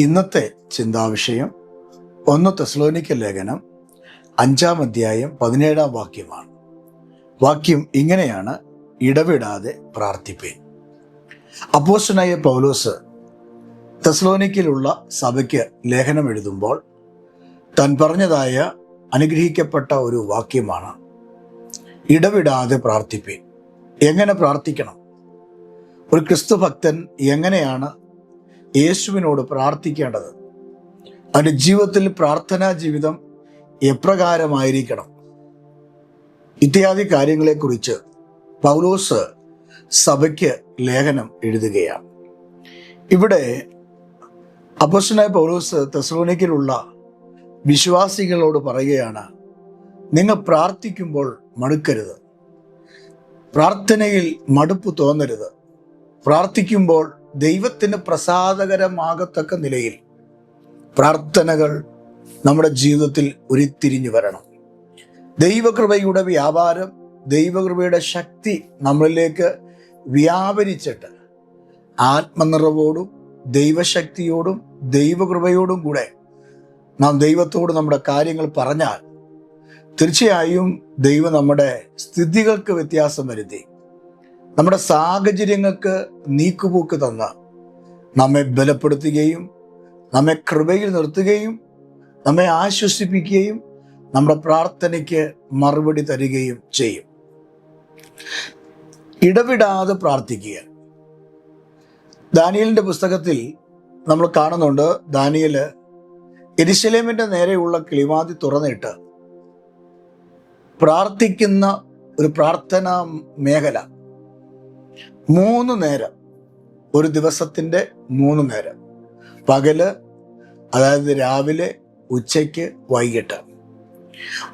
ഇന്നത്തെ ചിന്താവിഷയം 1 തെസ്സലോനിക്ക ലേഖനം 5-ാം അധ്യായം 17-ാം വാക്യമാണ്. വാക്യം ഇങ്ങനെയാണ്: ഇടവിടാതെ പ്രാർത്ഥിപ്പേൻ. അപ്പോസ്തലനായ പൗലോസ് തെസ്സലോനിക്കയിലുള്ള സഭയ്ക്ക് ലേഖനം എഴുതുമ്പോൾ താൻ പറഞ്ഞതായ അനുഗ്രഹിക്കപ്പെട്ട ഒരു വാക്യമാണ് ഇടവിടാതെ പ്രാർത്ഥിപ്പേൻ. എങ്ങനെ പ്രാർത്ഥിക്കണം? ഒരു ക്രിസ്തു ഭക്തൻ എങ്ങനെയാണ് യേശുവിനോട് പ്രാർത്ഥിക്കേണ്ടത്? അവൻ്റെ ജീവിതത്തിൽ പ്രാർത്ഥനാ ജീവിതം എപ്രകാരമായിരിക്കണം? ഇത്യാദി കാര്യങ്ങളെക്കുറിച്ച് പൗലോസ് സഭയ്ക്ക് ലേഖനം എഴുതുകയാണ്. ഇവിടെ അപ്പോസ്തലനായ പൗലോസ് തെസ്സലോനിക്കയിലുള്ള വിശ്വാസികളോട് പറയുകയാണ്, നിങ്ങൾ പ്രാർത്ഥിക്കുമ്പോൾ മടുക്കരുത്, പ്രാർത്ഥനയിൽ മടുപ്പ് തോന്നരുത്. പ്രാർത്ഥിക്കുമ്പോൾ ദൈവത്തിന് പ്രസാദകരമാകത്തക്ക നിലയിൽ പ്രാർത്ഥനകൾ നമ്മുടെ ജീവിതത്തിൽ ഉരുത്തിരിഞ്ഞു വരണം. ദൈവകൃപയുടെ വ്യാപാരം, ദൈവകൃപയുടെ ശക്തി നമ്മളിലേക്ക് വ്യാപരിച്ചിട്ട് ആത്മനിറവോടും ദൈവശക്തിയോടും ദൈവകൃപയോടും കൂടെ നാം ദൈവത്തോട് നമ്മുടെ കാര്യങ്ങൾ പറഞ്ഞാൽ തീർച്ചയായും ദൈവം നമ്മുടെ സ്ഥിതികൾക്ക് വ്യത്യാസം വരുത്തി നമ്മുടെ സാഹചര്യങ്ങൾക്ക് നീക്കുപോക്ക് തന്ന് നമ്മെ ബലപ്പെടുത്തുകയും നമ്മെ കൃപയിൽ നിർത്തുകയും നമ്മെ ആശ്വസിപ്പിക്കുകയും നമ്മുടെ പ്രാർത്ഥനയ്ക്ക് മറുപടി തരികയും ചെയ്യും. ഇടവിടാതെ പ്രാർത്ഥിക്കുക. ദാനിയേലിന്റെ പുസ്തകത്തിൽ നമ്മൾ കാണുന്നുണ്ട്, ദാനിയേല് യെരൂശലേമിന്റെ നേരെയുള്ള കിളിവാതിൽ തുറന്നിട്ട് പ്രാർത്ഥിക്കുന്ന ഒരു പ്രാർത്ഥനാ മേഖല. 3 നേരം, ഒരു ദിവസത്തിൻ്റെ 3 നേരം, പകല്, അതായത് രാവിലെ, ഉച്ചയ്ക്ക്, വൈകിട്ട്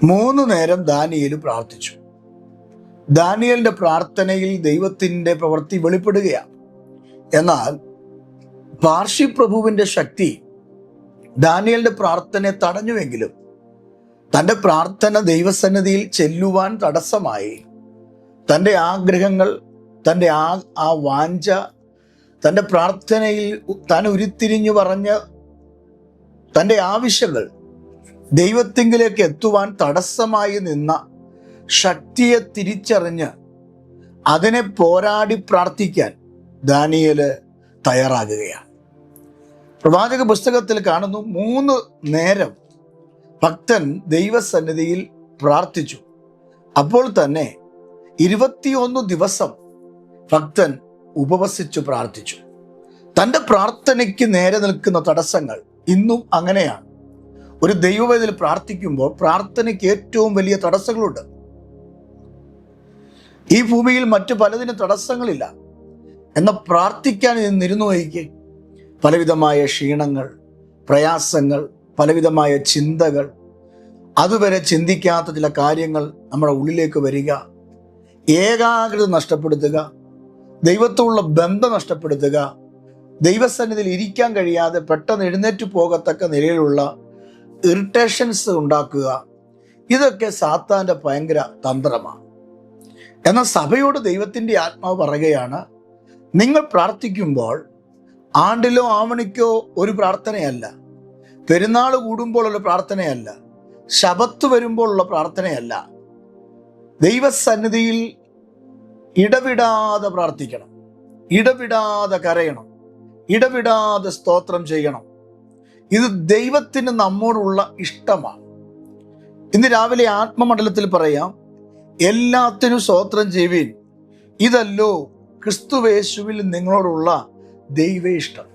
3 നേരം ദാനിയേൽ പ്രാർത്ഥിച്ചു. ദാനിയേലിന്റെ പ്രാർത്ഥനയിൽ ദൈവത്തിൻ്റെ പ്രവൃത്തി വെളിപ്പെടുകയാണ്. എന്നാൽ പാർശ്വപ്രഭുവിൻ്റെ ശക്തി ദാനിയേലിന്റെ പ്രാർത്ഥനയെ തടഞ്ഞുവെങ്കിലും തൻ്റെ പ്രാർത്ഥന ദൈവസന്നിധിയിൽ ചെല്ലുവാൻ തടസ്സമായി. തൻ്റെ ആഗ്രഹങ്ങൾ, തൻ്റെ ആ വാഞ്ച, തൻ്റെ പ്രാർത്ഥനയിൽ താൻ ഉരുത്തിരിഞ്ഞു പറഞ്ഞ തൻ്റെ ആവശ്യങ്ങൾ ദൈവത്തിങ്കിലേക്ക് എത്തുവാൻ തടസ്സമായി നിന്ന ശക്തിയെ തിരിച്ചറിഞ്ഞ് അതിനെ പോരാടി പ്രാർത്ഥിക്കാൻ ദാനിയേല് തയ്യാറാകുകയാണ്. പ്രവാചക പുസ്തകത്തിൽ കാണുന്നു, 3 നേരം ഭക്തൻ ദൈവസന്നിധിയിൽ പ്രാർത്ഥിച്ചു. അപ്പോൾ തന്നെ 21 ദിവസം ഭക്തൻ ഉപവസിച്ചു പ്രാർത്ഥിച്ചു. തൻ്റെ പ്രാർത്ഥനയ്ക്ക് നേരെ നിൽക്കുന്ന തടസ്സങ്ങൾ ഇന്നും അങ്ങനെയാണ്. ഒരു ദൈവവേദിയിൽ പ്രാർത്ഥിക്കുമ്പോൾ പ്രാർത്ഥനയ്ക്ക് ഏറ്റവും വലിയ തടസ്സങ്ങളുണ്ട്. ഈ ഭൂമിയിൽ മറ്റു പലതിനും തടസ്സങ്ങളില്ല. എന്നാൽ പ്രാർത്ഥിക്കാൻ നിന്നിരുന്നു വയ്ക്ക് പലവിധമായ ക്ഷീണങ്ങൾ, പ്രയാസങ്ങൾ, പലവിധമായ ചിന്തകൾ, അതുവരെ ചിന്തിക്കാത്ത ചില കാര്യങ്ങൾ നമ്മുടെ ഉള്ളിലേക്ക് വരിക, ഏകാഗ്രത നഷ്ടപ്പെടുത്തുക, ദൈവത്തോടുള്ള ബന്ധം നഷ്ടപ്പെടുത്തുക, ദൈവസന്നിധിയിൽ ഇരിക്കാൻ കഴിയാതെ പെട്ടെന്ന് എഴുന്നേറ്റ് പോകത്തക്ക നിലയിലുള്ള ഇറിറ്റേഷൻസ് ഉണ്ടാക്കുക. ഇതൊക്കെ സാത്താൻ്റെ ഭയങ്കര തന്ത്രമാണ്. എന്നാൽ സഭയോട് ദൈവത്തിൻ്റെ ആത്മാവ് പറയുകയാണ്, നിങ്ങൾ പ്രാർത്ഥിക്കുമ്പോൾ ആണ്ടിലോ ആവണിക്കോ ഒരു പ്രാർത്ഥനയല്ല, പെരുന്നാൾ കൂടുമ്പോഴുള്ള പ്രാർത്ഥനയല്ല, ശബത്ത് വരുമ്പോഴുള്ള പ്രാർത്ഥനയല്ല. ദൈവസന്നിധിയിൽ ഇടവിടാതെ പ്രാർത്ഥിക്കണം, ഇടവിടാതെ കരയണം, ഇടവിടാതെ സ്തോത്രം ചെയ്യണം. ഇത് ദൈവത്തിന് നമ്മോടുള്ള ഇഷ്ടമാണ്. ഇന്ന് രാവിലെ ആത്മമണ്ഡലത്തിൽ പറയാം, എല്ലാത്തിനും സ്തോത്രം ചെയ്യുവിൻ, ഇതല്ലോ ക്രിസ്തുവേശുവിൽ നിങ്ങളോടുള്ള ദൈവ ഇഷ്ടം.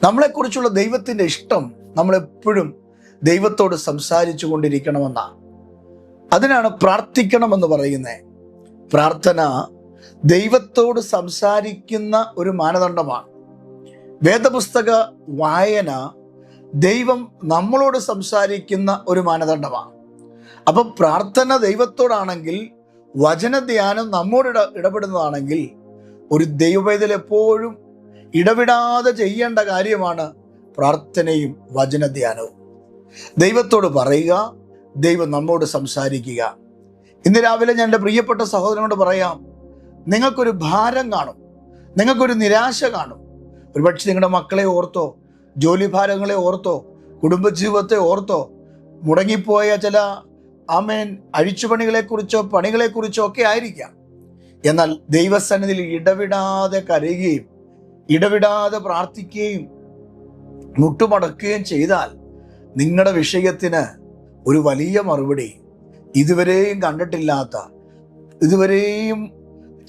നമ്മളെക്കുറിച്ചുള്ള ദൈവത്തിൻ്റെ ഇഷ്ടം നമ്മളെപ്പോഴും ദൈവത്തോട് സംസാരിച്ചു കൊണ്ടിരിക്കണമെന്നാണ്. അതിനാണ് പ്രാർത്ഥിക്കണമെന്ന് പറയുന്നത്. പ്രാർത്ഥന ദൈവത്തോട് സംസാരിക്കുന്ന ഒരു മാനദണ്ഡമാണ്. വേദപുസ്തക വായന ദൈവം നമ്മളോട് സംസാരിക്കുന്ന ഒരു മാനദണ്ഡമാണ്. അപ്പം പ്രാർത്ഥന ദൈവത്തോടാണെങ്കിൽ, വചനധ്യാനം നമ്മോട് ഇടപെടുന്നതാണെങ്കിൽ, ഒരു ദൈവവേദിയിൽ എപ്പോഴും ഇടവിടാതെ ചെയ്യേണ്ട കാര്യമാണ് പ്രാർത്ഥനയും വചനധ്യാനവും. ദൈവത്തോട് പറയുക, ദൈവം നമ്മോട് സംസാരിക്കുക. ഇന്ന് രാവിലെ ഞാൻ എൻ്റെ പ്രിയപ്പെട്ട സഹോദരനോട് പറയാം, നിങ്ങൾക്കൊരു ഭാരം കാണും, നിങ്ങൾക്കൊരു നിരാശ കാണും. ഒരുപക്ഷെ നിങ്ങളുടെ മക്കളെ ഓർത്തോ, ജോലിഭാരങ്ങളെ ഓർത്തോ, കുടുംബജീവിതത്തെ ഓർത്തോ, മുടങ്ങിപ്പോയ ചില അഴിച്ചുപണികളെക്കുറിച്ചോ പണികളെക്കുറിച്ചോ ഒക്കെ ആയിരിക്കാം. എന്നാൽ ദൈവസന്നിധിയിൽ ഇടവിടാതെ കരയുകയും ഇടവിടാതെ പ്രാർത്ഥിക്കുകയും മുട്ടുമടക്കുകയും ചെയ്താൽ നിങ്ങളുടെ വിഷയത്തിന് ഒരു വലിയ മറുപടി, ഇതുവരെയും കണ്ടിട്ടില്ലാത്ത, ഇതുവരെയും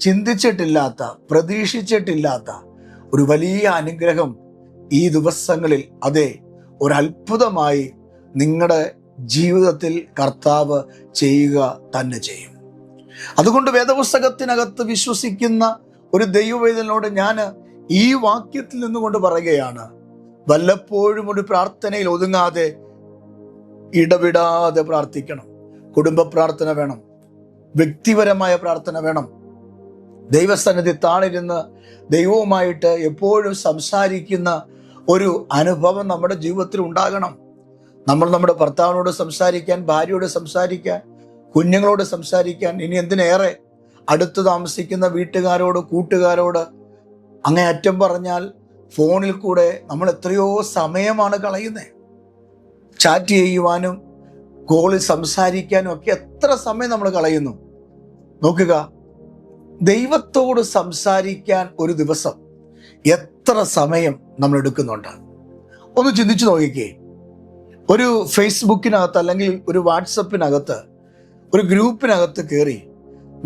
ചിന്തിച്ചിട്ടില്ലാത്ത, പ്രതീക്ഷിച്ചിട്ടില്ലാത്ത ഒരു വലിയ അനുഗ്രഹം ഈ ദിവസങ്ങളിൽ, അതെ, ഒരത്ഭുതമായി നിങ്ങളുടെ ജീവിതത്തിൽ കർത്താവ് ചെയ്യുക തന്നെ ചെയ്യും. അതുകൊണ്ട് വേദപുസ്തകത്തിനകത്ത് വിശ്വസിക്കുന്ന ഒരു ദൈവവേദനോട് ഞാൻ ഈ വാക്യത്തിൽ നിന്നുകൊണ്ട് പറയുകയാണ്, വല്ലപ്പോഴും ഒരു പ്രാർത്ഥനയിൽ ഒതുങ്ങാതെ ഇടവിടാതെ പ്രാർത്ഥിക്കണം. കുടുംബ പ്രാർത്ഥന വേണം, വ്യക്തിപരമായ പ്രാർത്ഥന വേണം. ദൈവസന്നിധി താണിരുന്ന് ദൈവവുമായിട്ട് എപ്പോഴും സംസാരിക്കുന്ന ഒരു അനുഭവം നമ്മുടെ ജീവിതത്തിൽ ഉണ്ടാകണം. നമ്മൾ നമ്മുടെ ഭർത്താവിനോട് സംസാരിക്കാൻ, ഭാര്യയോട് സംസാരിക്കാൻ, കുഞ്ഞുങ്ങളോട് സംസാരിക്കാൻ, ഇനി എന്തിനേറെ അടുത്ത് താമസിക്കുന്ന വീട്ടുകാരോട്, കൂട്ടുകാരോട്, അങ്ങേയറ്റം പറഞ്ഞാൽ ഫോണിൽ കൂടെ നമ്മൾ എത്രയോ സമയമാണ് കളയുന്നത്. ചാറ്റ് ചെയ്യുവാനും കോളിൽ സംസാരിക്കാനും ഒക്കെ എത്ര സമയം നമ്മൾ കളയുന്നു. നോക്കുക, ദൈവത്തോട് സംസാരിക്കാൻ ഒരു ദിവസം എത്ര സമയം നമ്മൾ എടുക്കുന്നുണ്ട്? ഒന്ന് ചിന്തിച്ചു നോക്കിക്കേ. ഒരു ഫേസ്ബുക്കിനകത്ത് അല്ലെങ്കിൽ ഒരു വാട്സപ്പിനകത്ത്, ഒരു ഗ്രൂപ്പിനകത്ത് കയറി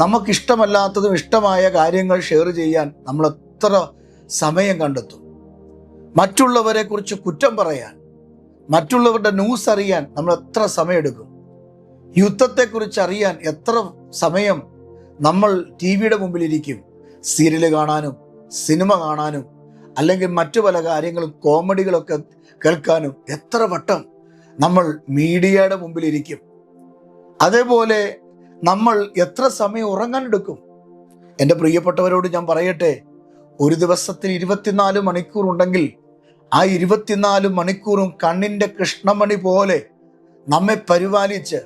നമുക്കിഷ്ടമല്ലാത്തതും ഇഷ്ടമായ കാര്യങ്ങൾ ഷെയർ ചെയ്യാൻ നമ്മൾ എത്ര സമയം കണ്ടെത്തും? മറ്റുള്ളവരെ കുറിച്ച് കുറ്റം പറയാൻ, മറ്റുള്ളവരുടെ ന്യൂസ് അറിയാൻ നമ്മൾ എത്ര സമയമെടുക്കും? യുദ്ധത്തെക്കുറിച്ച് അറിയാൻ എത്ര സമയം നമ്മൾ ടി വിയുടെ മുമ്പിലിരിക്കും? സീരിയൽ കാണാനും സിനിമ കാണാനും അല്ലെങ്കിൽ മറ്റു പല കാര്യങ്ങളും, കോമഡികളൊക്കെ കേൾക്കാനും എത്ര വട്ടം നമ്മൾ മീഡിയയുടെ മുമ്പിലിരിക്കും? അതേപോലെ നമ്മൾ എത്ര സമയം ഉറങ്ങാനെടുക്കും? എൻ്റെ പ്രിയപ്പെട്ടവരോട് ഞാൻ പറയട്ടെ, ഒരു ദിവസത്തിൽ 24 മണിക്കൂർ ഉണ്ടെങ്കിൽ ആ 24 മണിക്കൂറും കണ്ണിൻ്റെ കൃഷ്ണമണി പോലെ നമ്മെ പരിപാലിച്ച്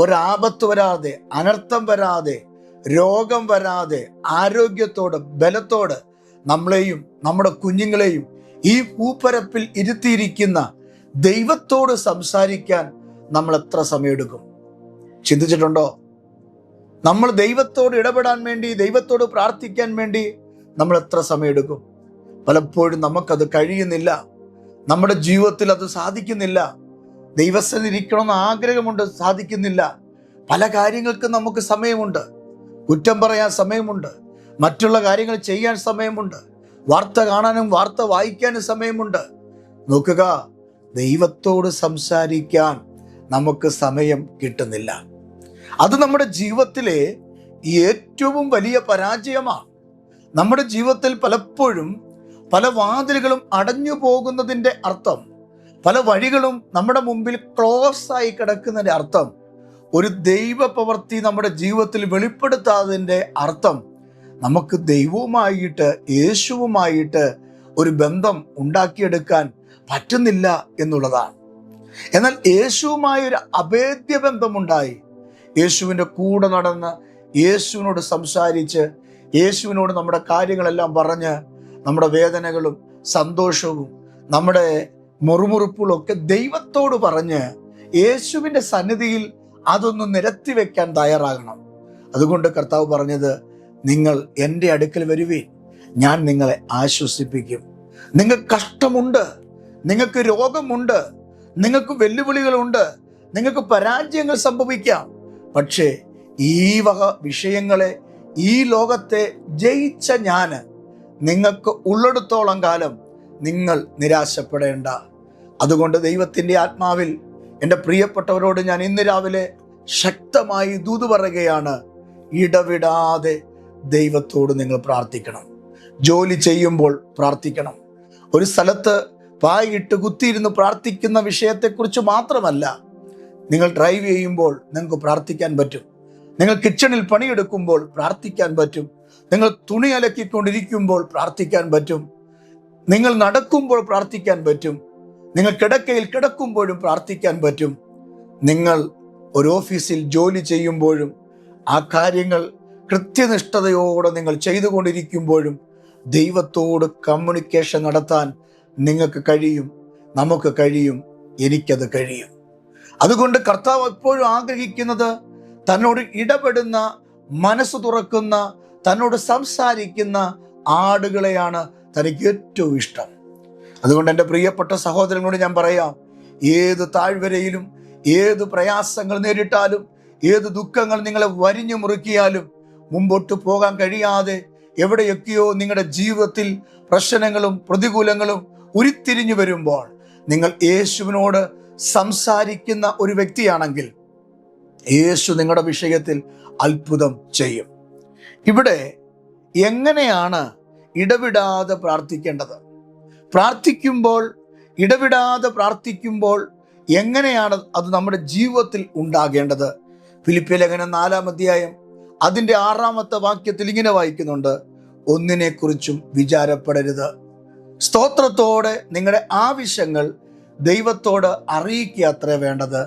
ഒരാപത്ത് വരാതെ, അനർത്ഥം വരാതെ, രോഗം വരാതെ, ആരോഗ്യത്തോടെ, ബലത്തോടെ നമ്മളെയും നമ്മുടെ കുഞ്ഞുങ്ങളെയും ഈ ഭൂപരപ്പിൽ ഇരുത്തിയിരിക്കുന്ന ദൈവത്തോട് സംസാരിക്കാൻ നമ്മൾ എത്ര സമയമെടുക്കും? ചിന്തിച്ചിട്ടുണ്ടോ? നമ്മൾ ദൈവത്തോട് ഇടപെടാൻ വേണ്ടി, ദൈവത്തോട് പ്രാർത്ഥിക്കാൻ വേണ്ടി നമ്മൾ എത്ര സമയമെടുക്കും? പലപ്പോഴും നമുക്കത് കഴിയുന്നില്ല. നമ്മുടെ ജീവിതത്തിൽ അത് സാധിക്കുന്നില്ല. ദൈവസന്നിധിയിൽ ഇരിക്കണമെന്ന് ആഗ്രഹമുണ്ട്, സാധിക്കുന്നില്ല. പല കാര്യങ്ങൾക്കും നമുക്ക് സമയമുണ്ട്. കുറ്റം പറയാൻ സമയമുണ്ട്, മറ്റുള്ള കാര്യങ്ങൾ ചെയ്യാൻ സമയമുണ്ട്, വാർത്ത കാണാനും വാർത്ത വായിക്കാനും സമയമുണ്ട്. നോക്കുക, ദൈവത്തോട് സംസാരിക്കാൻ നമുക്ക് സമയം കിട്ടുന്നില്ല. അത് നമ്മുടെ ജീവിതത്തിലെ ഏറ്റവും വലിയ പരാജയമാണ്. നമ്മുടെ ജീവിതത്തിൽ പലപ്പോഴും പല വാതിലുകളും അടഞ്ഞു പോകുന്നതിൻ്റെ അർത്ഥം, പല വഴികളും നമ്മുടെ മുമ്പിൽ ക്ലോസ് ആയി കിടക്കുന്നതിൻ്റെ അർത്ഥം, ഒരു ദൈവ പ്രവൃത്തി നമ്മുടെ ജീവിതത്തിൽ വെളിപ്പെടുത്താതിൻ്റെ അർത്ഥം നമുക്ക് ദൈവവുമായിട്ട്, യേശുവുമായിട്ട് ഒരു ബന്ധം ഉണ്ടാക്കിയെടുക്കാൻ പറ്റുന്നില്ല എന്നുള്ളതാണ്. എന്നാൽ യേശുവുമായി ഒരു അഭേദ്യ ബന്ധമുണ്ടായി, യേശുവിൻ്റെ കൂടെ നടന്ന്, യേശുവിനോട് സംസാരിച്ച്, യേശുവിനോട് നമ്മുടെ കാര്യങ്ങളെല്ലാം പറഞ്ഞ്, നമ്മുടെ വേദനകളും സന്തോഷവും നമ്മുടെ മുറുമുറുപ്പുകളും ഒക്കെ ദൈവത്തോട് പറഞ്ഞ് യേശുവിൻ്റെ സന്നിധിയിൽ അതൊന്ന് നിരത്തി വെക്കാൻ തയ്യാറാകണം. അതുകൊണ്ട് കർത്താവ് പറഞ്ഞത്, നിങ്ങൾ എൻ്റെ അടുക്കൽ വരുവീൻ, ഞാൻ നിങ്ങളെ ആശ്വസിപ്പിക്കും. നിങ്ങൾക്ക് കഷ്ടമുണ്ട്, നിങ്ങൾക്ക് രോഗമുണ്ട്, നിങ്ങൾക്ക് വെല്ലുവിളികളുണ്ട്, നിങ്ങൾക്ക് പരാജയങ്ങൾ സംഭവിക്കാം. പക്ഷേ ഈ വക വിഷയങ്ങളെ, ഈ ലോകത്തെ ജയിച്ച ഞാൻ നിങ്ങൾക്ക് ഉള്ളിടത്തോളം കാലം നിങ്ങൾ നിരാശപ്പെടേണ്ട. അതുകൊണ്ട് ദൈവത്തിൻ്റെ ആത്മാവിൽ എൻ്റെ പ്രിയപ്പെട്ടവരോട് ഞാൻ ഇന്ന് രാവിലെ ശക്തമായി ദൂത് പറയുകയാണ്, ഇടവിടാതെ ദൈവത്തോട് നിങ്ങൾ പ്രാർത്ഥിക്കണം. ജോലി ചെയ്യുമ്പോൾ പ്രാർത്ഥിക്കണം. ഒരു സ്ഥലത്ത് പായിട്ട് കുത്തിയിരുന്ന് പ്രാർത്ഥിക്കുന്ന വിഷയത്തെക്കുറിച്ച് മാത്രമല്ല, നിങ്ങൾ ഡ്രൈവ് ചെയ്യുമ്പോൾ നിങ്ങൾക്ക് പ്രാർത്ഥിക്കാൻ പറ്റും, നിങ്ങൾ കിച്ചണിൽ പണിയെടുക്കുമ്പോൾ പ്രാർത്ഥിക്കാൻ പറ്റും, നിങ്ങൾ തുണി അലക്കിക്കൊണ്ടിരിക്കുമ്പോൾ പ്രാർത്ഥിക്കാൻ പറ്റും, നിങ്ങൾ നടക്കുമ്പോൾ പ്രാർത്ഥിക്കാൻ പറ്റും, നിങ്ങൾ കിടക്കയിൽ കിടക്കുമ്പോഴും പ്രാർത്ഥിക്കാൻ പറ്റും. നിങ്ങൾ ഒരു ഓഫീസിൽ ജോലി ചെയ്യുമ്പോഴും ആ കാര്യങ്ങൾ കൃത്യനിഷ്ഠതയോടെ നിങ്ങൾ ചെയ്തുകൊണ്ടിരിക്കുമ്പോഴും ദൈവത്തോട് കമ്മ്യൂണിക്കേഷൻ നടത്താൻ നിങ്ങൾക്ക് കഴിയും. നമുക്ക് കഴിയും, എനിക്കത് കഴിയും. അതുകൊണ്ട് കർത്താവ് എപ്പോഴും ആഗ്രഹിക്കുന്നത് തന്നോട് ഇടപെടുന്ന, മനസ്സ് തുറക്കുന്ന, തന്നോട് സംസാരിക്കുന്ന ആടുകളെയാണ് തനിക്ക് ഏറ്റവും ഇഷ്ടം. അതുകൊണ്ട് എൻ്റെ പ്രിയപ്പെട്ട സഹോദരങ്ങളോട് ഞാൻ പറയാം, ഏത് താഴ്വരയിലും, ഏത് പ്രയാസങ്ങൾ നേരിട്ടാലും, ഏത് ദുഃഖങ്ങൾ നിങ്ങളെ വരിഞ്ഞു മുറുക്കിയാലും, മുമ്പോട്ട് പോകാൻ കഴിയാതെ എവിടെയൊക്കെയോ നിങ്ങളുടെ ജീവിതത്തിൽ പ്രശ്നങ്ങളും പ്രതികൂലങ്ങളും ഉരുത്തിരിഞ്ഞു വരുമ്പോൾ നിങ്ങൾ യേശുവിനോട് സംസാരിക്കുന്ന ഒരു വ്യക്തിയാണെങ്കിൽ യേശു നിങ്ങളുടെ വിഷയത്തിൽ അത്ഭുതം ചെയ്യും. ഇവിടെ എങ്ങനെയാണ് ഇടവിടാതെ പ്രാർത്ഥിക്കേണ്ടത്? ഇടവിടാതെ പ്രാർത്ഥിക്കുമ്പോൾ എങ്ങനെയാണ് അത് നമ്മുടെ ജീവിതത്തിൽ ഉണ്ടാകേണ്ടത്? ഫിലിപ്പിയ ലേഖനം 4-ാം അധ്യായം അതിൻ്റെ 6-ാമത്തെ വാക്യത്തിൽ ഇങ്ങനെ വായിക്കുന്നുണ്ട്, ഒന്നിനെക്കുറിച്ചും വിചാരപ്പെടരുത്. സ്തോത്രത്തോടെ നിങ്ങളുടെ ആവശ്യങ്ങൾ ദൈവത്തോട് അറിയിക്കുക അത്രേ വേണ്ടത്.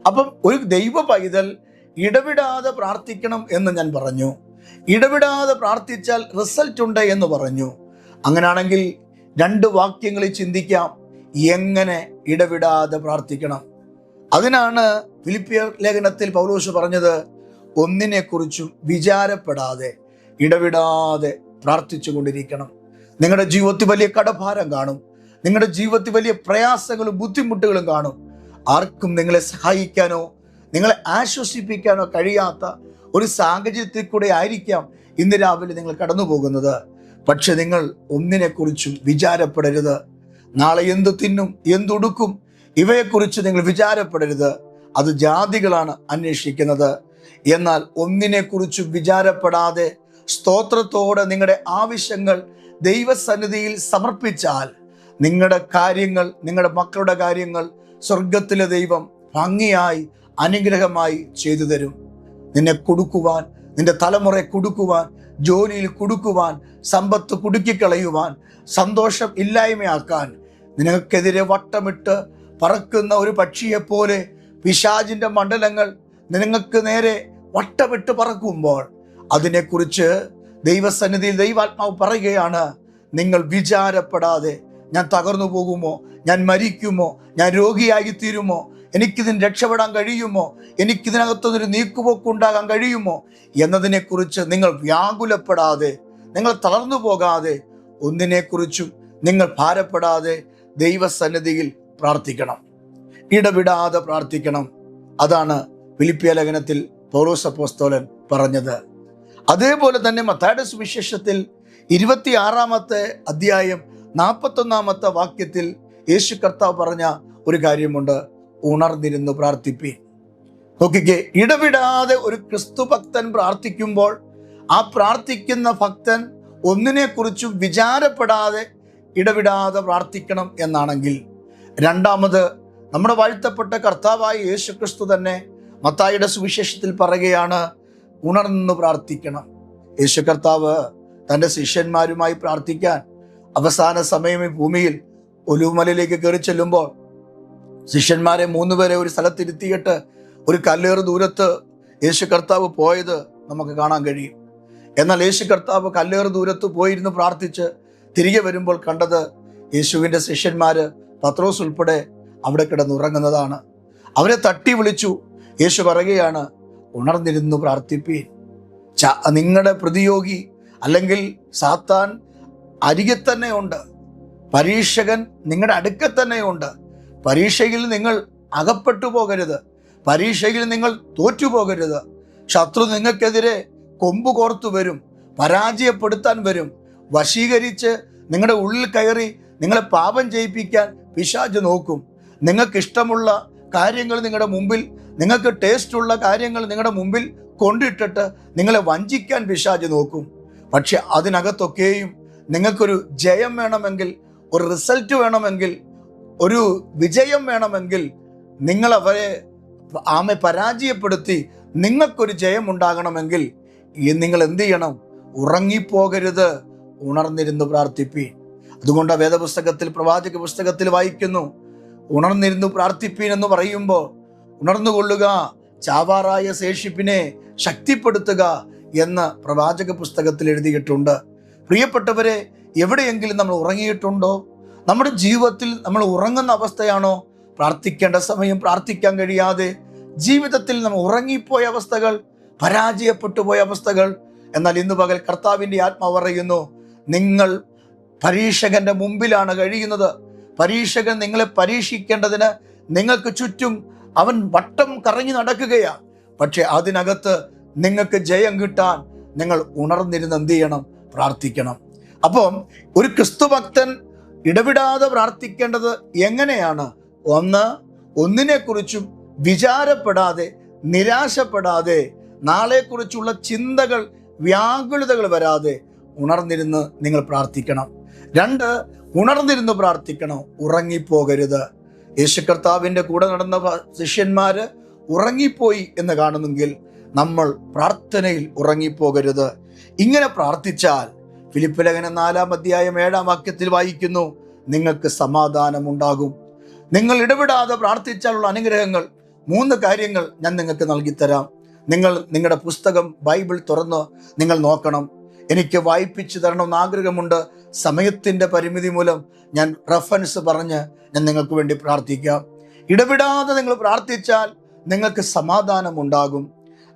അപ്പം ഒരു ദൈവ പൈതൽ ഇടവിടാതെ പ്രാർത്ഥിക്കണം എന്ന് ഞാൻ പറഞ്ഞു. ഇടവിടാതെ പ്രാർത്ഥിച്ചാൽ റിസൾട്ട് ഉണ്ട് എന്ന് പറഞ്ഞു. അങ്ങനെയാണെങ്കിൽ 2 വാക്യങ്ങളിൽ ചിന്തിക്കാം, എങ്ങനെ ഇടവിടാതെ പ്രാർത്ഥിക്കണം. അതിനാണ് ഫിലിപ്പിയ ലേഖനത്തിൽ പൗലോസ് പറഞ്ഞത്, ഒന്നിനെക്കുറിച്ചും വിചാരപ്പെടാതെ ഇടവിടാതെ പ്രാർത്ഥിച്ചു കൊണ്ടിരിക്കണം. നിങ്ങളുടെ ജീവിതത്തിൽ വലിയ കടഭാരം കാണും, നിങ്ങളുടെ ജീവിതത്തിൽ വലിയ പ്രയാസങ്ങളും ബുദ്ധിമുട്ടുകളും കാണും. ആർക്കും നിങ്ങളെ സഹായിക്കാനോ നിങ്ങളെ ആശ്വസിപ്പിക്കാനോ കഴിയാത്ത ഒരു സാഹചര്യത്തിൽ കൂടെ ആയിരിക്കാം ഇന്ന് രാവിലെ നിങ്ങൾ കടന്നു പോകുന്നത്. പക്ഷെ നിങ്ങൾ ഒന്നിനെക്കുറിച്ചും വിചാരപ്പെടരുത്. നാളെ എന്തു തിന്നും, എന്തുടുക്കും, ഇവയെക്കുറിച്ച് നിങ്ങൾ വിചാരപ്പെടരുത്. അത് ജാതികളാണ് അന്വേഷിക്കുന്നത്. എന്നാൽ ഒന്നിനെക്കുറിച്ചും വിചാരപ്പെടാതെ സ്തോത്രത്തോടെ നിങ്ങളുടെ ആവശ്യങ്ങൾ ദൈവസന്നിധിയിൽ സമർപ്പിച്ചാൽ നിങ്ങളുടെ കാര്യങ്ങൾ, നിങ്ങളുടെ മക്കളുടെ കാര്യങ്ങൾ സ്വർഗത്തിലെ ദൈവം ഭംഗിയായി അനുഗ്രഹമായി ചെയ്തു തരും. നിന്നെ കൊടുക്കുവാൻ, നിന്റെ തലമുറയെ കൊടുക്കുവാൻ, ജോലിയിൽ കൊടുക്കുവാൻ, സമ്പത്ത് കുടുക്കിക്കളയുവാൻ, സന്തോഷം ഇല്ലായ്മയാക്കാൻ, നിനക്കെതിരെ വട്ടമിട്ട് പറക്കുന്ന ഒരു പക്ഷിയെപ്പോലെ പിശാചിന്റെ മണ്ഡലങ്ങൾ നിങ്ങൾക്ക് നേരെ വട്ടമിട്ട് പറക്കുമ്പോൾ അതിനെക്കുറിച്ച് ദൈവസന്നിധിയിൽ ദൈവാത്മാവ് പറയുകയാണ്, നിങ്ങൾ വിചാരപ്പെടാതെ ഞാൻ തകർന്നു പോകുമോ, ഞാൻ മരിക്കുമോ, ഞാൻ രോഗിയായി തീരുമോ, എനിക്കിതിന് രക്ഷപ്പെടാൻ കഴിയുമോ, എനിക്കിതിനകത്തൊരു നീക്കുപോക്കുണ്ടാകാൻ കഴിയുമോ എന്നതിനെക്കുറിച്ച് നിങ്ങൾ വ്യാകുലപ്പെടാതെ, നിങ്ങൾ തളർന്നു പോകാതെ, ഒന്നിനെക്കുറിച്ചും നിങ്ങൾ ഭാരപ്പെടാതെ ദൈവസന്നിധിയിൽ പ്രാർത്ഥിക്കണം. ഇടവിടാതെ പ്രാർത്ഥിക്കണം. അതാണ് ഫിലിപ്പിയ ലേഖനത്തിൽ പൗലോസ് അപ്പോസ്തലൻ പറഞ്ഞത്. അതേപോലെ തന്നെ മത്തായിയുടെ സുവിശേഷത്തിൽ 26-ാമത്തെ അധ്യായം 41-ാമത്തെ വാക്യത്തിൽ യേശു കർത്താവ് പറഞ്ഞ ഒരു കാര്യമുണ്ട്, ഉണർന്നിരുന്നു പ്രാർത്ഥിപ്പീൻ. നോക്കിക്കേ, ഇടവിടാതെ ഒരു ക്രിസ്തു ഭക്തൻ പ്രാർത്ഥിക്കുമ്പോൾ ആ പ്രാർത്ഥിക്കുന്ന ഭക്തൻ ഒന്നിനെക്കുറിച്ചും വിചാരപ്പെടാതെ ഇടവിടാതെ പ്രാർത്ഥിക്കണം എന്നാണെങ്കിൽ, രണ്ടാമത് നമ്മുടെ വാഴ്ത്തപ്പെട്ട കർത്താവായ യേശു ക്രിസ്തു തന്നെ മത്തായിയുടെ സുവിശേഷത്തിൽ പറയുകയാണ്, ഉണർന്നു പ്രാർത്ഥിക്കണം. യേശു കർത്താവ് തൻ്റെ ശിഷ്യന്മാരുമായി പ്രാർത്ഥിക്കാൻ അവസാന സമയം ഈ ഭൂമിയിൽ ഒലിവുമലയിലേക്ക് കയറി ചെല്ലുമ്പോൾ ശിഷ്യന്മാരെ 3 പേരെ ഒരു സ്ഥലത്തിരുത്തിയിട്ട് ഒരു കല്ലേറ് ദൂരത്ത് യേശു കർത്താവ് പോയത് നമുക്ക് കാണാൻ കഴിയും. എന്നാൽ യേശു കർത്താവ് കല്ലേറ് ദൂരത്ത് പോയിരുന്ന് പ്രാർത്ഥിച്ച് തിരികെ വരുമ്പോൾ കണ്ടത് യേശുവിൻ്റെ ശിഷ്യന്മാര് പത്രോസ് ഉൾപ്പെടെ അവിടെ കിടന്നുറങ്ങുന്നതാണ്. അവരെ തട്ടി വിളിച്ചു. യേശു പറയുകയാണ്, ഉണർന്നിരുന്നു പ്രാർത്ഥിപ്പീൻ. നിങ്ങളുടെ പ്രതിയോഗി അല്ലെങ്കിൽ സാത്താൻ അരികെ തന്നെയുണ്ട്. പരീക്ഷകൻ നിങ്ങളുടെ അടുക്കൽ തന്നെയുണ്ട്. പരീക്ഷയിൽ നിങ്ങൾ അകപ്പെട്ടു പോകരുത്. പരീക്ഷയിൽ നിങ്ങൾ തോറ്റുപോകരുത്. ശത്രു നിങ്ങൾക്കെതിരെ കൊമ്പ് കോർത്തു വരും, പരാജയപ്പെടുത്താൻ വരും, വശീകരിച്ച് നിങ്ങളുടെ ഉള്ളിൽ കയറി നിങ്ങളെ പാപം ചെയ്യിപ്പിക്കാൻ പിശാച് നോക്കും. നിങ്ങൾക്കിഷ്ടമുള്ള കാര്യങ്ങൾ നിങ്ങളുടെ മുമ്പിൽ, നിങ്ങൾക്ക് ടേസ്റ്റുള്ള കാര്യങ്ങൾ നിങ്ങളുടെ മുമ്പിൽ കൊണ്ടിട്ടിട്ട് നിങ്ങളെ വഞ്ചിക്കാൻ പിശാച് നോക്കും. പക്ഷെ അതിനകത്തൊക്കെയും നിങ്ങൾക്കൊരു ജയം വേണമെങ്കിൽ, ഒരു റിസൾട്ട് വേണമെങ്കിൽ, ഒരു വിജയം വേണമെങ്കിൽ, നിങ്ങൾ അവരെ പരാജയപ്പെടുത്തി നിങ്ങൾക്കൊരു ജയം ഉണ്ടാകണമെങ്കിൽ നിങ്ങൾ എന്ത് ചെയ്യണം? ഉറങ്ങിപ്പോകരുത്, ഉണർന്നിരുന്ന് പ്രാർത്ഥിപ്പീൻ. അതുകൊണ്ട് വേദപുസ്തകത്തിൽ, പ്രവാചക പുസ്തകത്തിൽ വായിക്കുന്നു, ഉണർന്നിരുന്നു പ്രാർത്ഥിപ്പീൻ എന്ന് പറയുമ്പോൾ ഉണർന്നുകൊള്ളുക, ചാവാറായ ശേഷിപ്പിനെ ശക്തിപ്പെടുത്തുക എന്ന് പ്രവാചക പുസ്തകത്തിൽ എഴുതിയിട്ടുണ്ട്. പ്രിയപ്പെട്ടവരെ, എവിടെയെങ്കിലും നമ്മൾ ഉറങ്ങിയിട്ടുണ്ടോ? നമ്മുടെ ജീവിതത്തിൽ നമ്മൾ ഉറങ്ങുന്ന അവസ്ഥയാണോ? പ്രാർത്ഥിക്കേണ്ട സമയം പ്രാർത്ഥിക്കാൻ കഴിയാതെ ജീവിതത്തിൽ നമ്മൾ ഉറങ്ങിപ്പോയ അവസ്ഥകൾ, പരാജയപ്പെട്ടു പോയ അവസ്ഥകൾ. എന്നാൽ ഇന്ന് പകൽ കർത്താവിൻ്റെ ആത്മാവ് പറയുന്നു, നിങ്ങൾ പരീക്ഷകന്റെ മുമ്പിലാണ് കഴിയുന്നത്. പരീക്ഷകൻ നിങ്ങളെ പരീക്ഷിക്കേണ്ടതിന് നിങ്ങൾക്ക് ചുറ്റും അവൻ വട്ടം കറങ്ങി നടക്കുകയാണ്. പക്ഷെ അതിനകത്ത് നിങ്ങൾക്ക് ജയം കിട്ടാൻ നിങ്ങൾ ഉണർന്നിരുന്ന് എന്ത് ചെയ്യണം? പ്രാർത്ഥിക്കണം. അപ്പം ഒരു ക്രിസ്തുഭക്തൻ ഇടവിടാതെ പ്രാർത്ഥിക്കേണ്ടത് എങ്ങനെയാണ്? ഒന്നിനെക്കുറിച്ചും വിചാരപ്പെടാതെ, നിരാശപ്പെടാതെ, നാളെക്കുറിച്ചുള്ള ചിന്തകൾ, വ്യാകുലതകൾ വരാതെ ഉണർന്നിരുന്ന് നിങ്ങൾ പ്രാർത്ഥിക്കണം. 2, ഉണർന്നിരുന്ന് പ്രാർത്ഥിക്കണം, ഉറങ്ങിപ്പോകരുത്. യേശു കർത്താവിൻ്റെ കൂടെ നടന്ന ശിഷ്യന്മാര് ഉറങ്ങിപ്പോയി എന്ന് കാണുന്നെങ്കിൽ നമ്മൾ പ്രാർത്ഥനയിൽ ഉറങ്ങിപ്പോകരുത്. ഇങ്ങനെ പ്രാർത്ഥിച്ചാൽ ഫിലിപ്പി ലേഖനം 4-ാം അധ്യായം 7-ാം വാക്യത്തിൽ വായിക്കുന്നു, നിങ്ങൾക്ക് സമാധാനം ഉണ്ടാകും. നിങ്ങൾ ഇടപെടാതെ പ്രാർത്ഥിച്ചാലുള്ള അനുഗ്രഹങ്ങൾ 3 കാര്യങ്ങൾ ഞാൻ നിങ്ങൾക്ക് നൽകിത്തരാം. നിങ്ങൾ നിങ്ങളുടെ പുസ്തകം ബൈബിൾ തുറന്ന് നിങ്ങൾ നോക്കണം. എനിക്ക് വായിപ്പിച്ചു തരണമെന്ന് ആഗ്രഹമുണ്ട്. സമയത്തിൻ്റെ പരിമിതി മൂലം ഞാൻ റെഫറൻസ് പറഞ്ഞ് ഞാൻ നിങ്ങൾക്ക് വേണ്ടി പ്രാർത്ഥിക്കാം. ഇടപെടാതെ നിങ്ങൾ പ്രാർത്ഥിച്ചാൽ നിങ്ങൾക്ക് സമാധാനം ഉണ്ടാകും.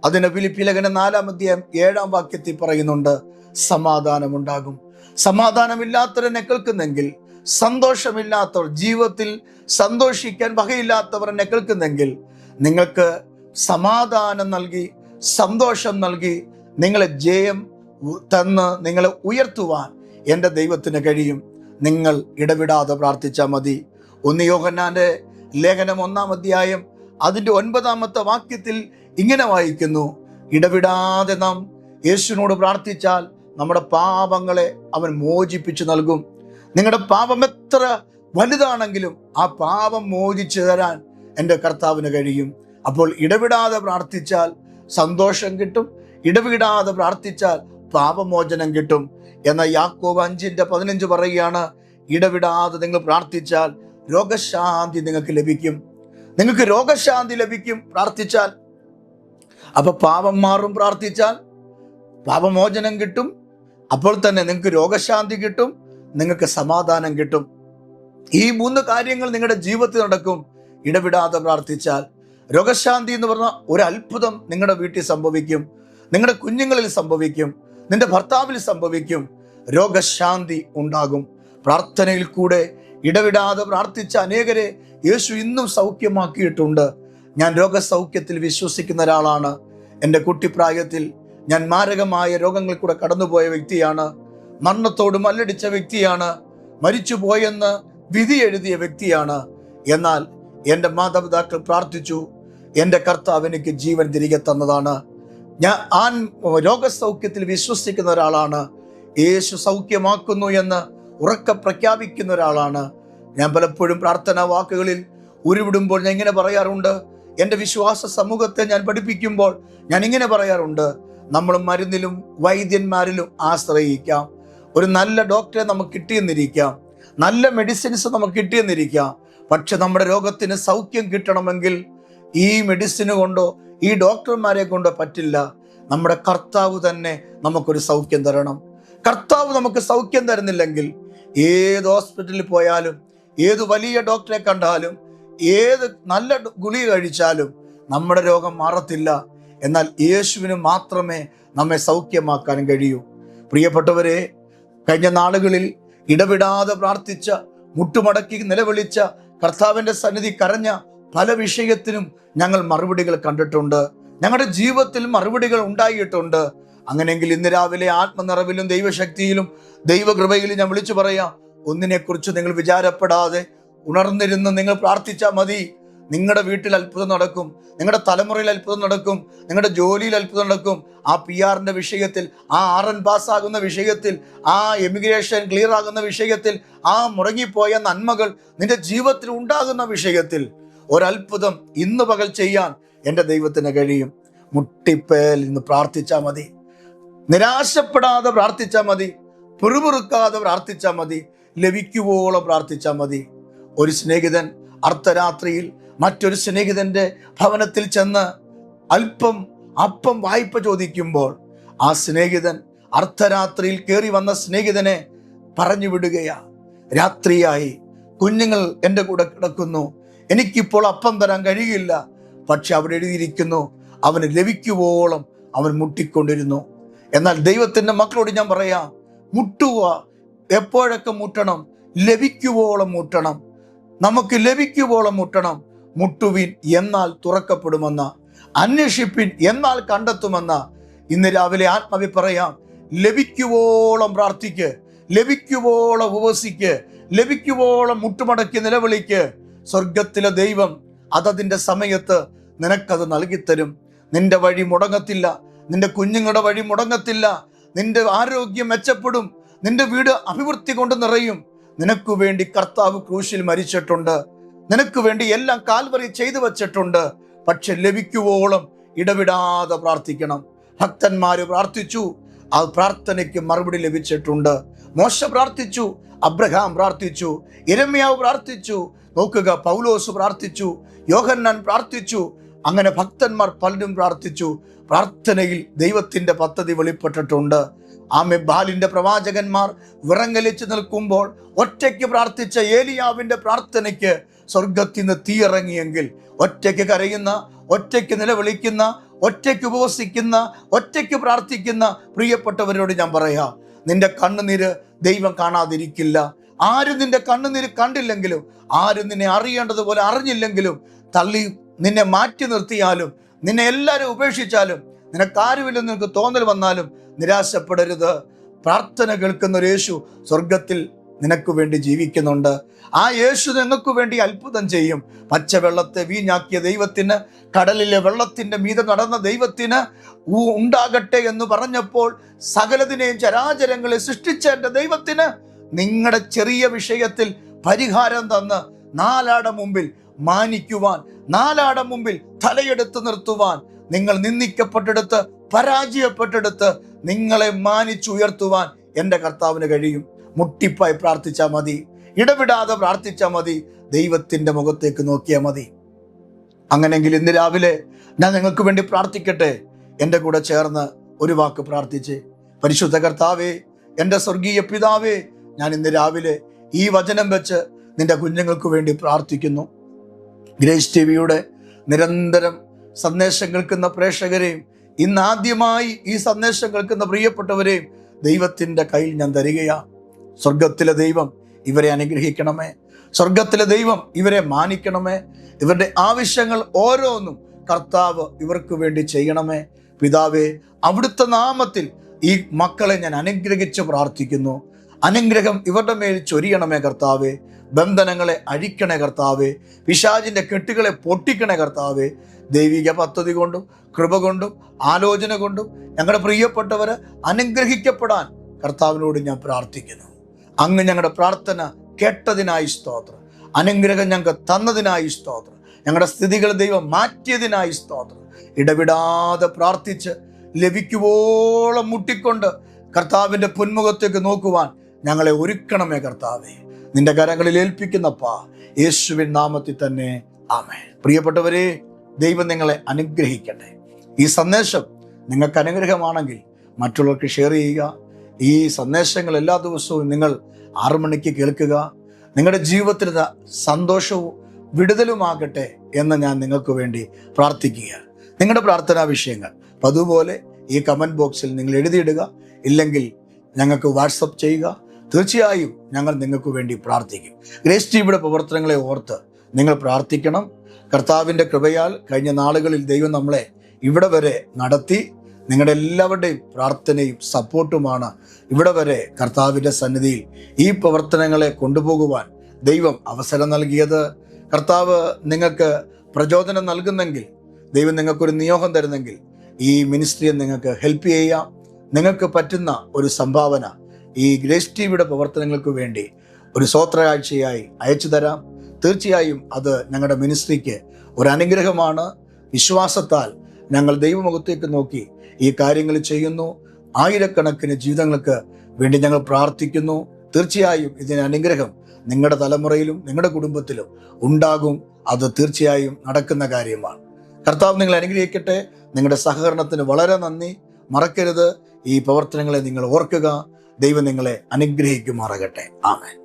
അതിന് ഫിലിപ്പി ലേഖനം 4-ാം അധ്യായം 7-ാം വാക്യത്തിൽ പറയുന്നുണ്ട്, സമാധാനമുണ്ടാകും. സമാധാനമില്ലാത്തവരെന്നെ കേൾക്കുന്നെങ്കിൽ, സന്തോഷമില്ലാത്തവർ, ജീവിതത്തിൽ സന്തോഷിക്കാൻ വകയില്ലാത്തവർ എന്നെ കേൾക്കുന്നെങ്കിൽ, നിങ്ങൾക്ക് സമാധാനം നൽകി, സന്തോഷം നൽകി, നിങ്ങളെ ജയം തന്ന് നിങ്ങളെ ഉയർത്തുവാൻ എൻ്റെ ദൈവത്തിന് കഴിയും. നിങ്ങൾ ഇടവിടാതെ പ്രാർത്ഥിച്ചാൽ മതി. 1 യോഹന്നാന്റെ ലേഖനം 1-ാം അധ്യായം അതിൻ്റെ 9-ാമത്തെ വാക്യത്തിൽ ഇങ്ങനെ വായിക്കുന്നു, ഇടവിടാതെ നാം യേശുവിനോട് പ്രാർത്ഥിച്ചാൽ നമ്മുടെ പാപങ്ങളെ അവൻ മോചിപ്പിച്ചു നൽകും. നിങ്ങളുടെ പാപം എത്ര വലുതാണെങ്കിലും ആ പാപം മോചിച്ചു തരാൻ എൻ്റെ കർത്താവിന് കഴിയും. അപ്പോൾ ഇടവിടാതെ പ്രാർത്ഥിച്ചാൽ സന്തോഷം കിട്ടും, ഇടവിടാതെ പ്രാർത്ഥിച്ചാൽ പാപമോചനം കിട്ടും. എന്നാൽ യാക്കോബ് 5:15 പറയുകയാണ്, ഇടവിടാതെ നിങ്ങൾ പ്രാർത്ഥിച്ചാൽ രോഗശാന്തി നിങ്ങൾക്ക് ലഭിക്കും. നിങ്ങൾക്ക് രോഗശാന്തി ലഭിക്കും പ്രാർത്ഥിച്ചാൽ. അപ്പൊ പാപം മാറും പ്രാർത്ഥിച്ചാൽ, പാപമോചനം കിട്ടും. അപ്പോൾ തന്നെ നിങ്ങൾക്ക് രോഗശാന്തി കിട്ടും, നിങ്ങൾക്ക് സമാധാനം കിട്ടും. ഈ 3 കാര്യങ്ങൾ നിങ്ങളുടെ ജീവിതത്തിൽ നടക്കും ഇടവിടാതെ പ്രാർത്ഥിച്ചാൽ. രോഗശാന്തി എന്ന് പറഞ്ഞാൽ ഒരു അത്ഭുതം നിങ്ങളുടെ വീട്ടിൽ സംഭവിക്കും, നിങ്ങളുടെ കുഞ്ഞുങ്ങളിൽ സംഭവിക്കും, നിന്റെ ഭർത്താവിൽ സംഭവിക്കും. രോഗശാന്തി ഉണ്ടാകും. പ്രാർത്ഥനയിൽ കൂടെ ഇടവിടാതെ പ്രാർത്ഥിച്ച അനേകരെ യേശു ഇന്നും സൗഖ്യമാക്കിയിട്ടുണ്ട്. ഞാൻ രോഗസൗഖ്യത്തിൽ വിശ്വസിക്കുന്ന ഒരാളാണ്. എൻ്റെ കുട്ടിപ്രായത്തിൽ ഞാൻ മാരകമായ രോഗങ്ങളിൽ കൂടെ കടന്നുപോയ വ്യക്തിയാണ്. മരണത്തോട് മല്ലടിച്ച വ്യക്തിയാണ്. മരിച്ചുപോയെന്ന് വിധി എഴുതിയ വ്യക്തിയാണ്. എന്നാൽ എൻ്റെ മാതാപിതാക്കൾ പ്രാർത്ഥിച്ചു, എൻ്റെ കർത്താവ് എനിക്ക് ജീവൻ തിരികെ തന്നതാണ്. ഞാൻ രോഗസൗഖ്യത്തിൽ വിശ്വസിക്കുന്ന ഒരാളാണ്. യേശു സൗഖ്യമാക്കുന്നു എന്ന് ഉറക്കെ പ്രഖ്യാപിക്കുന്ന ഒരാളാണ്. ഞാൻ പലപ്പോഴും പ്രാർത്ഥനാ വാക്കുകളിൽ ഉരുവിടുമ്പോൾ ഞാൻ ഇങ്ങനെ പറയാറുണ്ട്, എൻ്റെ വിശ്വാസ സമൂഹത്തെ ഞാൻ പഠിപ്പിക്കുമ്പോൾ ഞാൻ ഇങ്ങനെ പറയാറുണ്ട്, നമ്മൾ മരുന്നിലും വൈദ്യന്മാരിലും ആശ്രയിക്കാം. ഒരു നല്ല ഡോക്ടറെ നമുക്ക് കിട്ടിയെന്നിരിക്കാം, നല്ല മെഡിസിൻസ് നമുക്ക് കിട്ടിയെന്നിരിക്കാം. പക്ഷെ നമ്മുടെ രോഗത്തിന് സൗഖ്യം കിട്ടണമെങ്കിൽ ഈ മെഡിസിന് കൊണ്ടോ ഈ ഡോക്ടർമാരെ കൊണ്ടോ പറ്റില്ല. നമ്മുടെ കർത്താവ് തന്നെ നമുക്കൊരു സൗഖ്യം തരണം. കർത്താവ് നമുക്ക് സൗഖ്യം തരുന്നില്ലെങ്കിൽ ഏത് ഹോസ്പിറ്റലിൽ പോയാലും, ഏത് വലിയ ഡോക്ടറെ കണ്ടാലും, ഏത് നല്ല ഗുളിക കഴിച്ചാലും നമ്മുടെ രോഗം മാറത്തില്ല. എന്നാൽ യേശുവിന് മാത്രമേ നമ്മെ സൗഖ്യമാക്കാൻ കഴിയൂ. പ്രിയപ്പെട്ടവരെ, കഴിഞ്ഞ നാളുകളിൽ ഇടവിടാതെ പ്രാർത്ഥിച്ച, മുട്ടുമടക്കി നിലവിളിച്ച, കർത്താവിൻ്റെ സന്നിധി കരഞ്ഞ പല വിഷയത്തിനും ഞങ്ങൾ മറുപടികൾ കണ്ടിട്ടുണ്ട്. ഞങ്ങളുടെ ജീവിതത്തിൽ മറുപടികൾ ഉണ്ടായിട്ടുണ്ട്. അങ്ങനെയെങ്കിൽ ഇന്ന് രാവിലെ ആത്മനിറവിലും ദൈവശക്തിയിലും ദൈവകൃപയിലും ഞാൻ വിളിച്ചു പറയാം, ഒന്നിനെക്കുറിച്ച് നിങ്ങൾ വിചാരപ്പെടാതെ ഉണർന്നിരുന്ന് നിങ്ങൾ പ്രാർത്ഥിച്ചാൽ മതി. നിങ്ങളുടെ വീട്ടിൽ അത്ഭുതം നടക്കും, നിങ്ങളുടെ തലമുറയിൽ അത്ഭുതം നടക്കും, നിങ്ങളുടെ ജോലിയിൽ അത്ഭുതം നടക്കും. ആ PR വിഷയത്തിൽ, ആ RN പാസ്സാകുന്ന വിഷയത്തിൽ, ആ എമിഗ്രേഷൻ ക്ലിയർ ആകുന്ന വിഷയത്തിൽ, ആ മുടങ്ങിപ്പോയ നന്മകൾ നിന്റെ ജീവിതത്തിൽ ഉണ്ടാകുന്ന വിഷയത്തിൽ ഒരത്ഭുതം ഇന്ന് പകൽ ചെയ്യാൻ എൻ്റെ ദൈവത്തിന് കഴിയും. മുട്ടിപ്പേൽ ഇന്ന് പ്രാർത്ഥിച്ചാൽ മതി, നിരാശപ്പെടാതെ പ്രാർത്ഥിച്ചാൽ മതി, പിറുപിറുക്കാതെ പ്രാർത്ഥിച്ചാൽ മതി, ലഭിക്കുവോളം പ്രാർത്ഥിച്ചാൽ മതി. ഒരു സ്നേഹിതൻ അർദ്ധരാത്രിയിൽ മറ്റൊരു സ്നേഹിതന്റെ ഭവനത്തിൽ ചെന്ന് അപ്പം വായ്പ ചോദിക്കുമ്പോൾ ആ സ്നേഹിതൻ അർദ്ധരാത്രിയിൽ കയറി വന്ന സ്നേഹിതനെ പറഞ്ഞു വിടുകയാ. രാത്രിയായി, കുഞ്ഞുങ്ങൾ എൻ്റെ കൂടെ കിടക്കുന്നു, എനിക്കിപ്പോൾ അപ്പം തരാൻ കഴിയില്ല. പക്ഷെ അവിടെ എഴുതിയിരിക്കുന്നു, അവന് ലഭിക്കുവോളം അവൻ മുട്ടിക്കൊണ്ടിരുന്നു. എന്നാൽ ദൈവത്തിൻ്റെ മക്കളോട് ഞാൻ പറയാം, മുട്ടുക. എപ്പോഴൊക്കെ മുട്ടണം? ലഭിക്കുവോളം മുട്ടണം. നമുക്ക് ലഭിക്കുവോളം മുട്ടണം. മുട്ടുവിൻ എന്നാൽ തുറക്കപ്പെടുമെന്ന, അന്വേഷിപ്പിൻ എന്നാൽ കണ്ടെത്തുമെന്ന. ഇന്ന് രാവിലെ ആത്മാവി പറയാം, ലഭിക്കുവോളം പ്രാർത്ഥിക്ക്, ലഭിക്കുവോളം ഉപവസിക്ക്, ലഭിക്കുവോളം മുട്ടുമടക്കി നിലവിളിക്ക്. സ്വർഗത്തിലെ ദൈവം അതതിൻ്റെ സമയത്ത് നിനക്കത് നൽകിത്തരും. നിന്റെ വഴി മുടങ്ങത്തില്ല, നിന്റെ കുഞ്ഞുങ്ങളുടെ വഴി മുടങ്ങത്തില്ല, നിന്റെ ആരോഗ്യം മെച്ചപ്പെടും, നിന്റെ വീട് അഭിവൃദ്ധി കൊണ്ട് നിറയും. നിനക്ക് വേണ്ടി കർത്താവ് ക്രൂശിൽ മരിച്ചിട്ടുണ്ട്, നിനക്ക് വേണ്ടി എല്ലാം കാൽവറി ചെയ്തു വച്ചിട്ടുണ്ട്. പക്ഷെ ലഭിക്കുവോളം ഇടവിടാതെ പ്രാർത്ഥിക്കണം. ഭക്തന്മാര് പ്രാർത്ഥിച്ചു, ആ പ്രാർത്ഥനയ്ക്ക് മറുപടി ലഭിച്ചിട്ടുണ്ട്. മോശ പ്രാർത്ഥിച്ചു, അബ്രഹാം പ്രാർത്ഥിച്ചു, യിരെമ്യാവ് പ്രാർത്ഥിച്ചു, നോക്കുക, പൗലോസ് പ്രാർത്ഥിച്ചു, യോഹന്നാൻ പ്രാർത്ഥിച്ചു. അങ്ങനെ ഭക്തന്മാർ പലരും പ്രാർത്ഥിച്ചു. പ്രാർത്ഥനയിൽ ദൈവത്തിന്റെ പദ്ധതി വെളിപ്പെട്ടിട്ടുണ്ട്. ബാലിന്റെ പ്രവാചകന്മാർ വിറങ്ങലിച്ച് നിൽക്കുമ്പോൾ ഒറ്റയ്ക്ക് പ്രാർത്ഥിച്ച ഏലിയാവിന്റെ പ്രാർത്ഥനയ്ക്ക് സ്വർഗത്തിൽ നിന്ന് തീ ഇറങ്ങിയെങ്കിൽ, ഒറ്റയ്ക്ക് കരയുന്ന, ഒറ്റയ്ക്ക് നിലവിളിക്കുന്ന, ഒറ്റയ്ക്ക് ഉപവസിക്കുന്ന, ഒറ്റയ്ക്ക് പ്രാർത്ഥിക്കുന്ന പ്രിയപ്പെട്ടവരോട് ഞാൻ പറയാം, നിന്റെ കണ്ണുനീര് ദൈവം കാണാതിരിക്കില്ല. ആരും നിന്റെ കണ്ണുനീര് കണ്ടില്ലെങ്കിലും, ആരും നിന്നെ അറിയേണ്ടതുപോലെ അറിഞ്ഞില്ലെങ്കിലും, തള്ളി നിന്നെ മാറ്റി നിർത്തിയാലും, നിന്നെ എല്ലാവരും ഉപേക്ഷിച്ചാലും, നിനക്കാരുമില്ലെന്ന് നിനക്ക് തോന്നൽ വന്നാലും നിരാശപ്പെടരുത്. പ്രാർത്ഥന കേൾക്കുന്ന ഒരു യേശു സ്വർഗത്തിൽ നിനക്ക് വേണ്ടി ജീവിക്കുന്നുണ്ട്. ആ യേശു നിങ്ങൾക്ക് വേണ്ടി അത്ഭുതം ചെയ്യും. പച്ചവെള്ളത്തെ വീഞ്ഞാക്കിയ ദൈവത്തിന്, കടലിലെ വെള്ളത്തിന്റെ മീതെ നടന്ന ദൈവത്തിന് ഉണ്ടാകട്ടെ എന്ന് പറഞ്ഞപ്പോൾ സകലതിനെയും ചരാചരങ്ങളെ സൃഷ്ടിച്ച എൻ്റെ ദൈവത്തിന് നിങ്ങളുടെ ചെറിയ വിഷയത്തിൽ പരിഹാരം തന്ന് നാലാട മുമ്പിൽ മാനിക്കുവാൻ, നാലാട മുമ്പിൽ തലയെടുത്ത് നിർത്തുവാൻ, നിങ്ങൾ നിന്ദിക്കപ്പെട്ടെടുത്ത് പരാജയപ്പെട്ടെടുത്ത് നിങ്ങളെ മാനിച്ചുയർത്തുവാൻ എൻ്റെ കർത്താവിന് കഴിയും. മുട്ടിപ്പായി പ്രാർത്ഥിച്ചാൽ മതി, ഇടവിടാതെ പ്രാർത്ഥിച്ചാൽ മതി, ദൈവത്തിൻ്റെ മുഖത്തേക്ക് നോക്കിയാൽ മതി. അങ്ങനെങ്കിൽ ഇന്ന് രാവിലെ ഞാൻ നിങ്ങൾക്ക് വേണ്ടി പ്രാർത്ഥിക്കട്ടെ. എൻ്റെ കൂടെ ചേർന്ന് ഒരു വാക്ക് പ്രാർത്ഥിച്ച്, പരിശുദ്ധ കർത്താവേ, എൻ്റെ സ്വർഗീയ പിതാവേ, ഞാൻ ഇന്ന് രാവിലെ ഈ വചനം വെച്ച് നിന്റെ കുഞ്ഞുങ്ങൾക്ക് വേണ്ടി പ്രാർത്ഥിക്കുന്നു. ഗ്രേസ് ടിവിയുടെ നിരന്തരം സന്ദേശം കേൾക്കുന്ന പ്രേക്ഷകരെയും, ഇന്നാദ്യമായി ഈ സന്ദേശം കേൾക്കുന്ന പ്രിയപ്പെട്ടവരെയും ദൈവത്തിൻ്റെ കയ്യിൽ ഞാൻ തരികയാണ്. സ്വർഗത്തിലെ ദൈവം ഇവരെ അനുഗ്രഹിക്കണമേ, സ്വർഗത്തിലെ ദൈവം ഇവരെ മാനിക്കണമേ, ഇവരുടെ ആവശ്യങ്ങൾ ഓരോന്നും കർത്താവ് ഇവർക്ക് വേണ്ടി ചെയ്യണമേ. പിതാവേ, അവിടുത്തെ നാമത്തിൽ ഈ മക്കളെ ഞാൻ അനുഗ്രഹിച്ച് പ്രാർത്ഥിക്കുന്നു. അനുഗ്രഹം ഇവരുടെ മേൽ ചൊരിയണമേ കർത്താവേ. ബന്ധനങ്ങളെ അഴിക്കണേ കർത്താവേ. പിശാചിന്റെ കെട്ടുകളെ പൊട്ടിക്കണേ കർത്താവേ. ദൈവിക പദ്ധതി കൊണ്ടും കൃപ കൊണ്ടും ആലോചന കൊണ്ടും ഞങ്ങളുടെ പ്രിയപ്പെട്ടവര് അനുഗ്രഹിക്കപ്പെടാൻ കർത്താവിനോട് ഞാൻ പ്രാർത്ഥിക്കുന്നു. അങ്ങ് ഞങ്ങളുടെ പ്രാർത്ഥന കേട്ടതിനായി സ്തോത്രം. അനുഗ്രഹം ഞങ്ങൾക്ക് തന്നതിനായി സ്തോത്രം. ഞങ്ങളുടെ സ്ഥിതികൾ ദൈവം മാറ്റിയതിനായി സ്തോത്രം. ഇടവിടാതെ പ്രാർത്ഥിച്ച് ലഭിക്കുവോളം മുട്ടിക്കൊണ്ട് കർത്താവിൻ്റെ പൊന്മുഖത്തേക്ക് നോക്കുവാൻ ഞങ്ങളെ ഒരുക്കണമേ കർത്താവേ. നിന്റെ കരങ്ങളിൽ ഏൽപ്പിക്കുന്നപ്പാ, യേശുവിൻ നാമത്തിൽ തന്നെ ആമേൻ. പ്രിയപ്പെട്ടവരെ, ദൈവം നിങ്ങളെ അനുഗ്രഹിക്കട്ടെ. ഈ സന്ദേശം നിങ്ങൾക്ക് അനുഗ്രഹമാണെങ്കിൽ മറ്റുള്ളവർക്ക് ഷെയർ ചെയ്യുക. ഈ സന്ദേശങ്ങൾ എല്ലാ ദിവസവും നിങ്ങൾ 6 മണിക്ക് കേൾക്കുക. നിങ്ങളുടെ ജീവിതത്തിൽ സന്തോഷവും വിടുതലുമാകട്ടെ എന്ന് ഞാൻ നിങ്ങൾക്ക് വേണ്ടി പ്രാർത്ഥിക്കുക. നിങ്ങളുടെ പ്രാർത്ഥനാ വിഷയങ്ങൾ അതുപോലെ ഈ കമൻറ്റ് ബോക്സിൽ നിങ്ങൾ എഴുതിയിടുക. ഇല്ലെങ്കിൽ ഞങ്ങൾക്ക് വാട്സപ്പ് ചെയ്യുക. തീർച്ചയായും ഞങ്ങൾ നിങ്ങൾക്ക് വേണ്ടി പ്രാർത്ഥിക്കും. ഗ്രേസ് ടിവിയുടെ പ്രവർത്തനങ്ങളെ ഓർത്ത് നിങ്ങൾ പ്രാർത്ഥിക്കണം. കർത്താവിൻ്റെ കൃപയാൽ കഴിഞ്ഞ നാളുകളിൽ ദൈവം നമ്മളെ ഇവിടെ വരെ നടത്തി. നിങ്ങളുടെ എല്ലാവരുടെയും പ്രാർത്ഥനയും സപ്പോർട്ടുമാണ് ഇവിടെ വരെ കർത്താവിൻ്റെ സന്നിധിയിൽ ഈ പ്രവർത്തനങ്ങളെ കൊണ്ടുപോകുവാൻ ദൈവം അവസരം നൽകിയത്. കർത്താവ് നിങ്ങൾക്ക് പ്രചോദനം നൽകുന്നെങ്കിൽ, ദൈവം നിങ്ങൾക്കൊരു നിയോഗം തരുന്നെങ്കിൽ ഈ മിനിസ്ട്രിയെ നിങ്ങൾക്ക് ഹെൽപ്പ് ചെയ്യാം. നിങ്ങൾക്ക് പറ്റുന്ന ഒരു സംഭാവന ഈ ഗ്രേസ് ടിവിയുടെ പ്രവർത്തനങ്ങൾക്ക് വേണ്ടി ഒരു സ്വോത്രകാഴ്ചയായി അയച്ചു തരാം. തീർച്ചയായും അത് ഞങ്ങളുടെ മിനിസ്ട്രിക്ക് ഒരു അനുഗ്രഹമാണ്. വിശ്വാസത്താൽ ഞങ്ങൾ ദൈവമുഖത്തേക്ക് നോക്കി ഈ കാര്യങ്ങൾ ചെയ്യുന്നു. ആയിരക്കണക്കിന് ജീവിതങ്ങൾക്ക് വേണ്ടി ഞങ്ങൾ പ്രാർത്ഥിക്കുന്നു. തീർച്ചയായും ഇതിന് അനുഗ്രഹം നിങ്ങളുടെ തലമുറയിലും നിങ്ങളുടെ കുടുംബത്തിലും ഉണ്ടാകും. അത് തീർച്ചയായും നടക്കുന്ന കാര്യമാണ്. കർത്താവ് നിങ്ങളെ അനുഗ്രഹിക്കട്ടെ. നിങ്ങളുടെ സഹകരണത്തിന് വളരെ നന്ദി. മറക്കരുത്, ഈ പ്രവർത്തനങ്ങളെ നിങ്ങൾ ഓർക്കുക. ദൈവം നിങ്ങളെ അനുഗ്രഹിക്കുമാറാകട്ടെ. ആമേൻ.